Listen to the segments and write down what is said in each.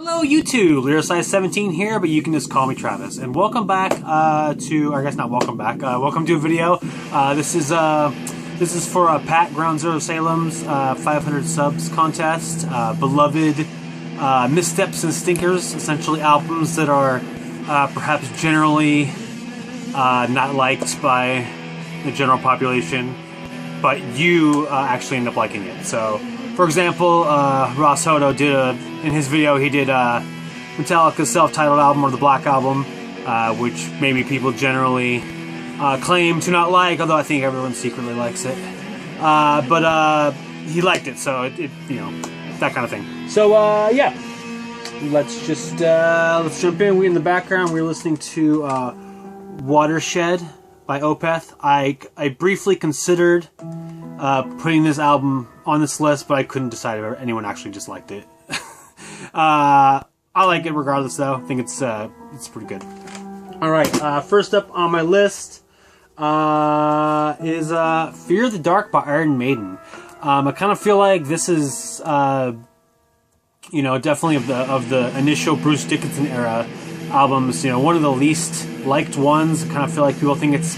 Hello YouTube, Size17 here, but you can just call me Travis. And welcome back to, or I guess not welcome back, welcome to a video. This is for Pat GroundZero Salem's 500 subs contest. Beloved Missteps and Stinkers, essentially albums that are perhaps generally not liked by the general population, but you actually end up liking it. So, for example, Ross Hodo did in his video, he did Metallica's self-titled album, or the Black Album, which maybe people generally claim to not like, although I think everyone secretly likes it. But he liked it, so it you know, that kind of thing. So yeah, let's jump in. We in the background, we're listening to Watershed by Opeth. I briefly considered putting this album on this list, but I couldn't decide if anyone actually just liked it. I like it regardless, though. I think it's pretty good. All right, first up on my list is "Fear the Dark" by Iron Maiden. I kind of feel like this is, you know, definitely of the initial Bruce Dickinson era albums, you know, one of the least liked ones. I kind of feel like people think it's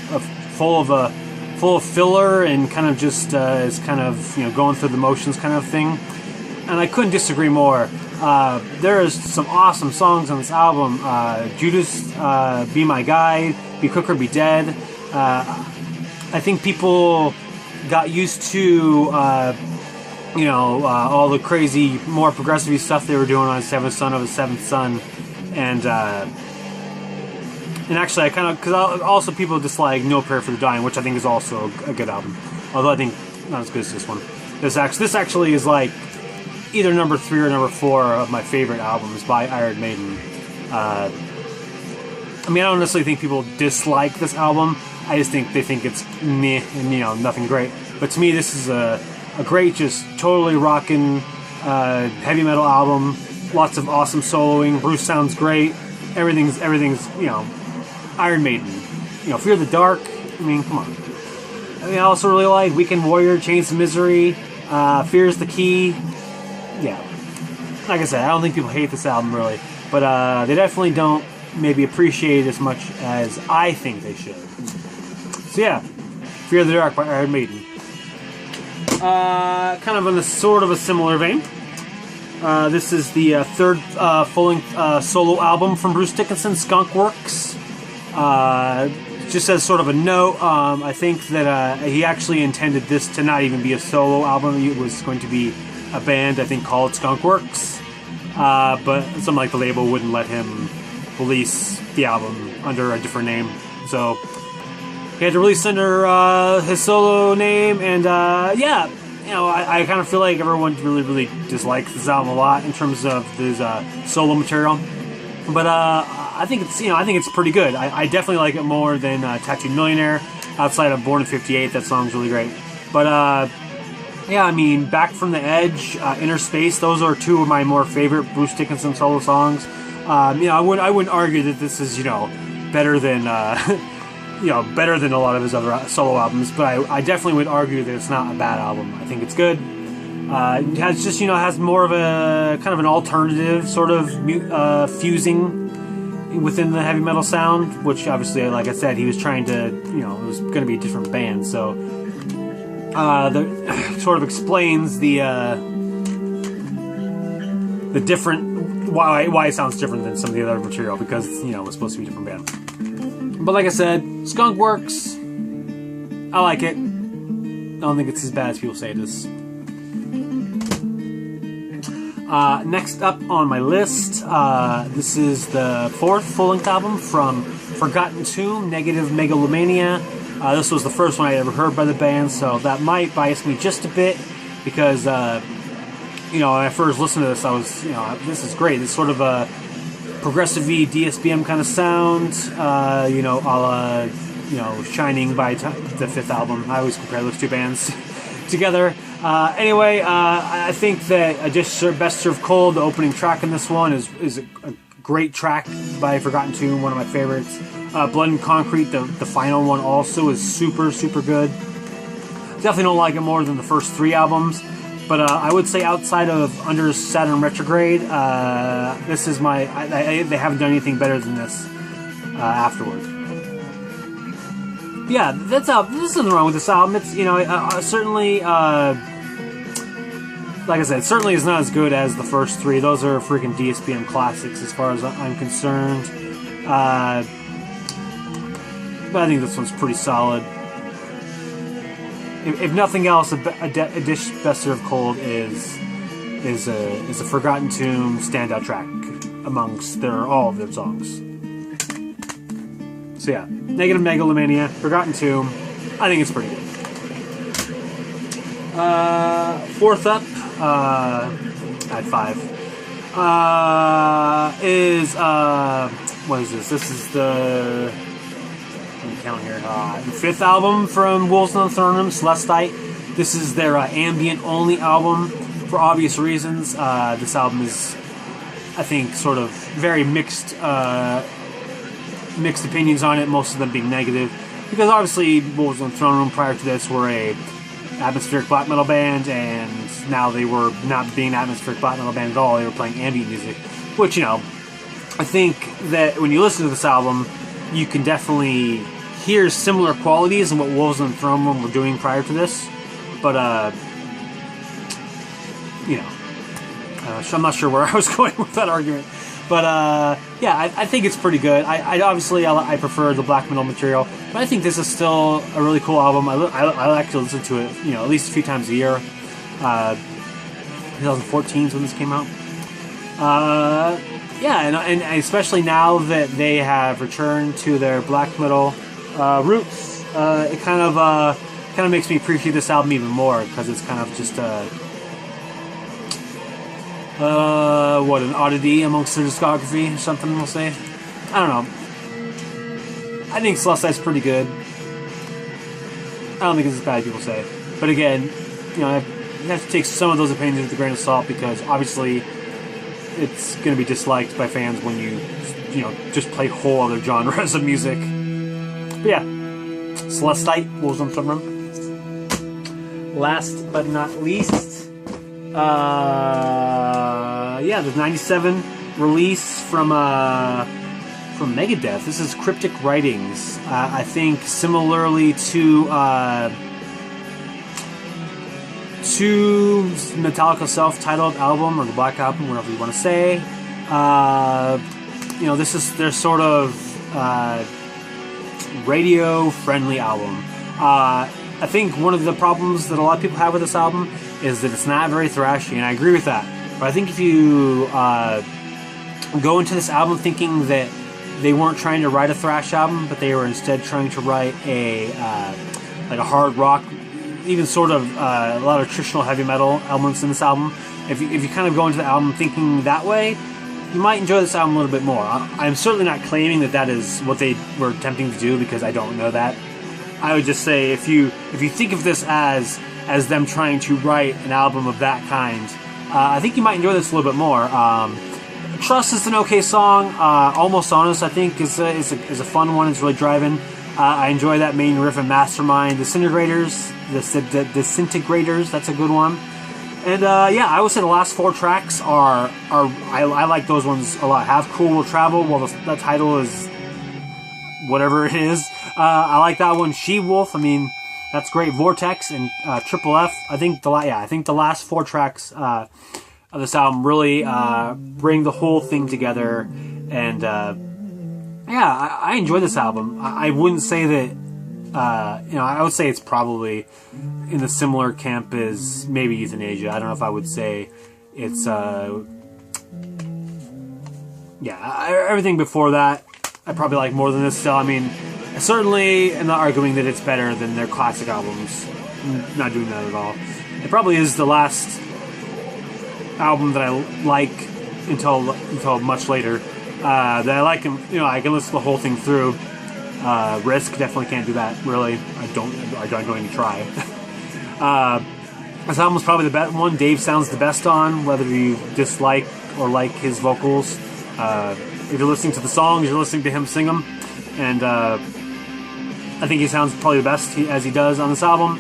full of filler and kind of just is kind of, you know, going through the motions kind of thing. And I couldn't disagree more. There is some awesome songs on this album. Judas, Be My Guide, Be Quick or Be Dead. I think people got used to, you know, all the crazy, more progressive stuff they were doing on Seventh Son of a Seventh Son. And actually, I kind of, because also people dislike No Prayer for the Dying, which I think is also a good album. Although I think not as good as this one. This actually is like either number 3 or number 4 of my favorite albums by Iron Maiden. I mean, I don't necessarily think people dislike this album. I just think they think it's meh and, you know, nothing great. But to me, this is a great, just totally rockin' heavy metal album. Lots of awesome soloing. Bruce sounds great. Everything's you know, Iron Maiden. You know, Fear the Dark. I mean, come on. I mean, I also really like Weekend Warrior, Chains of Misery, Fear's the Key. Yeah, like I said, I don't think people hate this album really, but they definitely don't maybe appreciate it as much as I think they should. So yeah, Fear the Dark by Iron Maiden. Kind of in a sort of a similar vein. This is the third full-length solo album from Bruce Dickinson, Skunkworks. Just as sort of a note, I think that he actually intended this to not even be a solo album. It was going to be a band, I think, called Skunkworks, but something like the label wouldn't let him release the album under a different name, so he had to release under his solo name. And yeah, you know, I kind of feel like everyone really dislikes this album a lot in terms of his solo material, but I think it's, you know, I think it's pretty good. I definitely like it more than Tattooed Millionaire. Outside of Born in '58, that song's really great, but yeah, I mean, Back from the Edge, Inner Space, those are two of my more favorite Bruce Dickinson solo songs. You know, I wouldn't argue that this is, you know, better than you know, better than a lot of his other solo albums, but I definitely would argue that it's not a bad album. I think it's good. It has just, you know, has more of a kind of an alternative sort of fusing within the heavy metal sound, which obviously, like I said, he was trying to, you know, it was going to be a different band, so that sort of explains the different, why it sounds different than some of the other material, because, you know, it's supposed to be a different band. But like I said, Skunkworks, I like it. I don't think it's as bad as people say it is. Next up on my list, this is the 4th full-length album from Forgotten Tomb, Negative Megalomania. This was the first one I ever heard by the band, so that might bias me just a bit, because, you know, when I first listened to this, I was, you know, this is great. It's sort of a progressive-y DSBM kind of sound, you know, a la, you know, Shining by the 5th album. I always compare those two bands together. Anyway, I think that Just Best Served Cold, the opening track in this one, is a great track by Forgotten Tomb, one of my favorites. Blood and Concrete, the final one, also is super good. Definitely don't like it more than the first 3 albums, But I would say outside of Under Saturn Retrograde, this is my... they haven't done anything better than this afterward. Yeah, that's there's nothing wrong with this album. It's, you know, certainly, like I said, it certainly is not as good as the first three. Those are freaking DSPM classics as far as I'm concerned. But I think this one's pretty solid. If nothing else, a dish best served cold is a Forgotten Tomb standout track amongst all of their songs. So yeah, Negative Megalomania, Forgotten Tomb. I think it's pretty good. Fourth up, at 5, is what is this? This is the... count here. The 5th album from Wolves on the Throne, Celestite. This is their ambient-only album for obvious reasons. This album is, I think, sort of very mixed opinions on it, most of them being negative. Because obviously, Wolves on the Throne Room prior to this were a atmospheric black metal band, and now they were not being an atmospheric black metal band at all. They were playing ambient music, which, you know, I think that when you listen to this album, you can definitely hear similar qualities in what Wolves on the Throne Room were doing prior to this, but you know, I'm not sure where I was going with that argument, but yeah, I think it's pretty good. I obviously I prefer the black metal material, but I think this is still a really cool album. I like to listen to it, you know, at least a few times a year. 2014 is when this came out. Yeah, and especially now that they have returned to their black metal roots, it kind of makes me appreciate this album even more, because it's kind of just what, an oddity amongst their discography or something, we'll say. I don't know. I think Celestite's pretty good. I don't think it's as bad as people say. But again, you know, you have to take some of those opinions with a grain of salt, because obviously it's going to be disliked by fans when you know, just play whole other genres of music. But yeah, Celestite, Wolves on the Throne Room. Last but not least, yeah, the '97 release from Megadeth. This is Cryptic Writings. I think similarly to Metallica's self-titled album, or the Black Album, whatever you want to say. You know, this is their sort of radio-friendly album. I think one of the problems that a lot of people have with this album is that it's not very thrashy, and I agree with that. But I think if you go into this album thinking that they weren't trying to write a thrash album, but they were instead trying to write a like a hard rock, even sort of a lot of traditional heavy metal elements in this album. If you kind of go into the album thinking that way, you might enjoy this album a little bit more. I'm certainly not claiming that that is what they were attempting to do, because I don't know that. I would just say if you think of this as them trying to write an album of that kind, I think you might enjoy this a little bit more. Trust is an okay song. Almost Honest, I think, is a fun one. It's really driving. I enjoy that main riff and Mastermind. Disintegrators, that's a good one. And yeah, I would say the last 4 tracks are I like those ones a lot. Have Cool Will Travel. Well, the title is whatever it is. I like that one. She Wolf. I mean, that's great. Vortex and Triple F. I think the last 4 tracks of this album really bring the whole thing together. And yeah, I enjoy this album. I wouldn't say that. You know, I would say it's probably in the similar camp as maybe Euthanasia. I don't know if I would say it's yeah, everything before that I probably like more than this still. I mean, I certainly am not arguing that it's better than their classic albums. I'm not doing that at all. It probably is the last album that I like until much later. That I like, you know, I can listen to the whole thing through. Risk, definitely can't do that, really. I don't going to try. This album's probably the best one Dave sounds the best on, whether you dislike or like his vocals. If you're listening to the songs, you're listening to him sing them. And I think he sounds probably the best as he does on this album.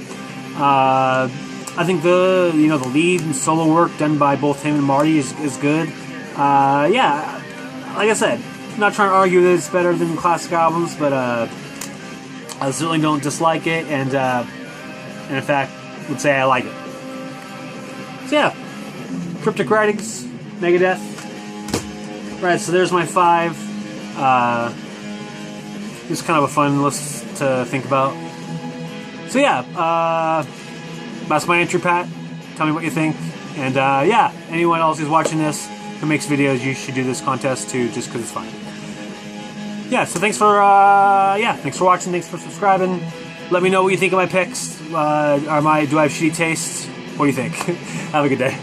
I think the lead and solo work done by both him and Marty is good. Yeah, like I said, I'm not trying to argue that it's better than classic albums, but I certainly don't dislike it, and in fact would say I like it. So yeah, Cryptic writings, Megadeth. Right, so there's my 5. Just kind of a fun list to think about. So yeah, that's my entry, Pat. Tell me what you think. And yeah, anyone else who's watching this who makes videos, you should do this contest too, just because it's fun. Yeah, so thanks for watching. Thanks for subscribing. Let me know what you think of my picks. Do I have shitty taste? What do you think? Have a good day.